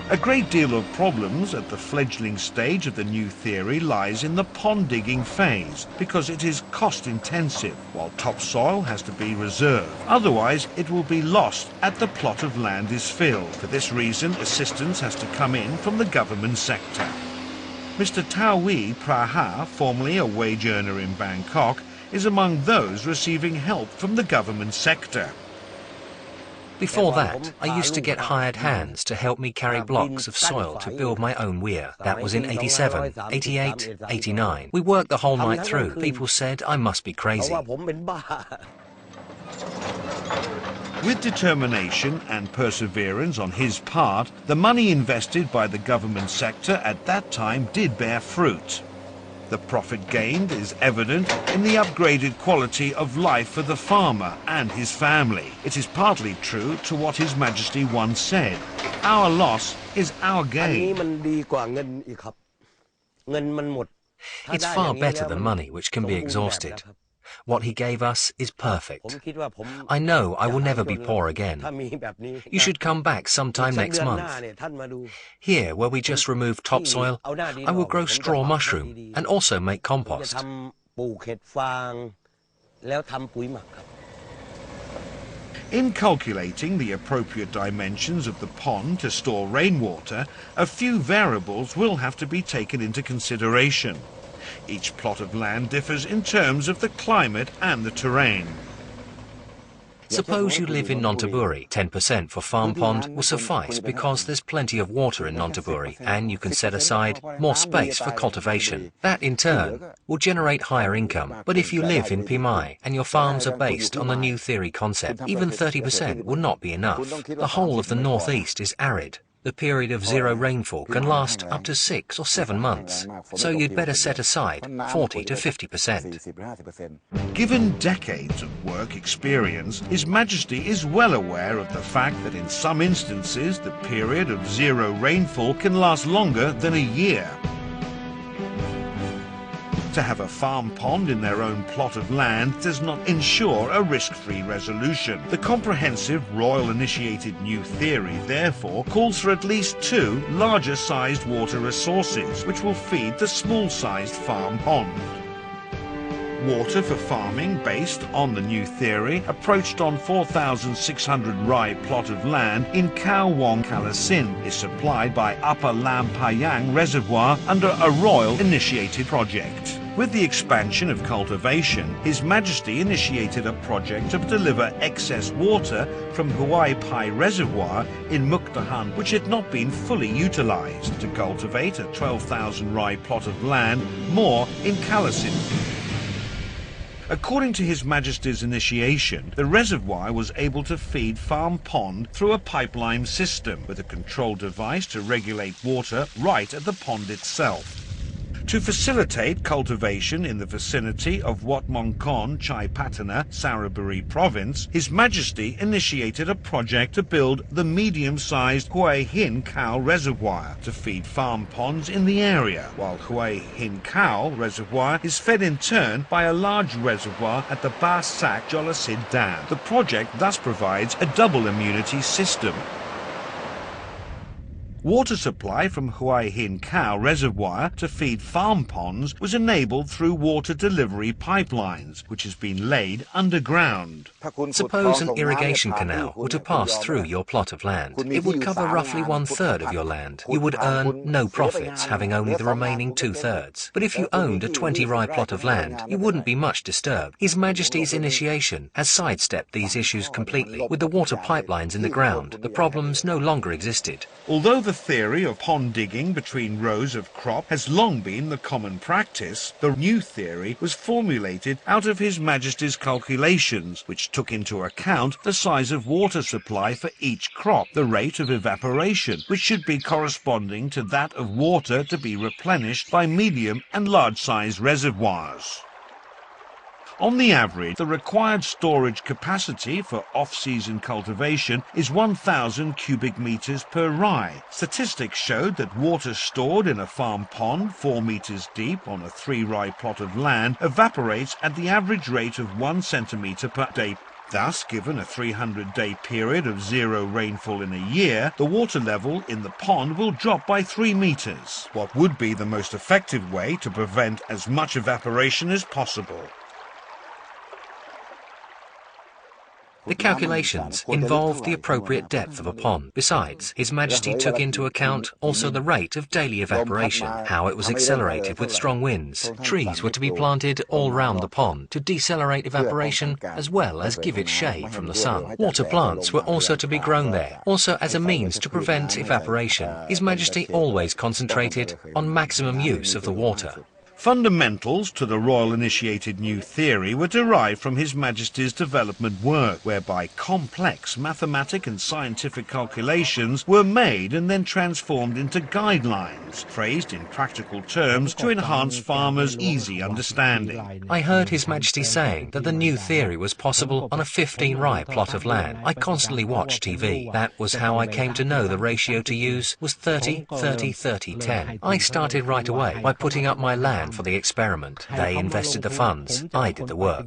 A great deal of problems at the fledgling stage of the new theory lies in the pond digging phase, because it is cost intensive, while topsoil has to be reserved. Otherwise, it will be lost at the plot of land is filled. For this reason, assistance has to come in from the government sector. Mr. Tawi Praha, formerly a wage earner in Bangkok, is among those receiving help from the government sector. Before that, I used to get hired hands to help me carry blocks of soil to build my own weir. That was in 87, 88, 89. We worked the whole night through. People said I must be crazy. With determination and perseverance on his part, the money invested by the government sector at that time did bear fruit. The profit gained is evident in the upgraded quality of life for the farmer and his family. It is partly true to what His Majesty once said, "Our loss is our gain." It's far better than money, which can be exhausted. What he gave us is perfect. I know I will never be poor again. You should come back sometime next month. Here, where we just removed topsoil, I will grow straw mushroom and also make compost. In calculating the appropriate dimensions of the pond to store rainwater, a few variables will have to be taken into consideration. Each plot of land differs in terms of the climate and the terrain. Suppose you live in Nonthaburi. 10% for farm pond will suffice because there's plenty of water in Nonthaburi and you can set aside more space for cultivation. That in turn will generate higher income. But if you live in Pimai and your farms are based on the new theory concept, even 30% will not be enough. The whole of the northeast is arid. The period of zero rainfall can last up to 6 or 7 months, so you'd better set aside 40 to 50%. Given decades of work experience, His Majesty is well aware of the fact that in some instances the period of zero rainfall can last longer than a year. To have a farm pond in their own plot of land does not ensure a risk-free resolution. The comprehensive royal-initiated new theory, therefore, calls for at least 2 larger-sized water resources, which will feed the small-sized farm pond. Water for farming based on the new theory approached on 4,600 rai plot of land in Khao Wong Kalasin is supplied by Upper Lam Payang Reservoir under a royal-initiated project. With the expansion of cultivation, His Majesty initiated a project to deliver excess water from Huai Pai Reservoir in Mukdahan, which had not been fully utilized, to cultivate a 12,000 rai plot of land more in Kalasin. According to His Majesty's initiation, the reservoir was able to feed farm pond through a pipeline system with a control device to regulate water right at the pond itself. To facilitate cultivation in the vicinity of Wat Mongkon, Chai Patana, Saraburi Province, His Majesty initiated a project to build the medium-sized Hue Hin Khao Reservoir to feed farm ponds in the area, while Hue Hin Khao Reservoir is fed in turn by a large reservoir at the Ba Sak Jolasid Dam. The project thus provides a double immunity system. Water supply from Hue Hin Khao Reservoir to feed farm ponds was enabled through water delivery pipelines, which has been laid underground. Suppose an irrigation canal were to pass through your plot of land. It would cover roughly 1/3 of your land. You would earn no profits, having only the remaining 2/3. But if you owned a 20 rai plot of land, you wouldn't be much disturbed. His Majesty's initiation has sidestepped these issues completely. With the water pipelines in the ground, the problems no longer existed. Although the theory of pond digging between rows of crop has long been the common practice, the new theory was formulated out of His Majesty's calculations, which took into account the size of water supply for each crop, the rate of evaporation, which should be corresponding to that of water to be replenished by medium and large-sized reservoirs. On the average, the required storage capacity for off-season cultivation is 1,000 cubic meters per rai. Statistics showed that water stored in a farm pond 4 meters deep on a 3 rai plot of land evaporates at the average rate of 1 centimeter per day. Thus, given a 300-day period of zero rainfall in a year, the water level in the pond will drop by 3 meters, what would be the most effective way to prevent as much evaporation as possible. The calculations involved the appropriate depth of a pond. Besides, His Majesty took into account also the rate of daily evaporation, how it was accelerated with strong winds. Trees were to be planted all round the pond to decelerate evaporation as well as give it shade from the sun. Water plants were also to be grown there, also as a means to prevent evaporation. His Majesty always concentrated on maximum use of the water. Fundamentals to the Royal Initiated New Theory were derived from His Majesty's development work, whereby complex mathematic and scientific calculations were made and then transformed into guidelines, phrased in practical terms to enhance farmers' easy understanding. I heard His Majesty saying that the new theory was possible on a 15-rai plot of land. I constantly watched TV. That was how I came to know the ratio to use was 30, 30, 30, 10. I started right away by putting up my land for the experiment. They invested the funds. I did the work.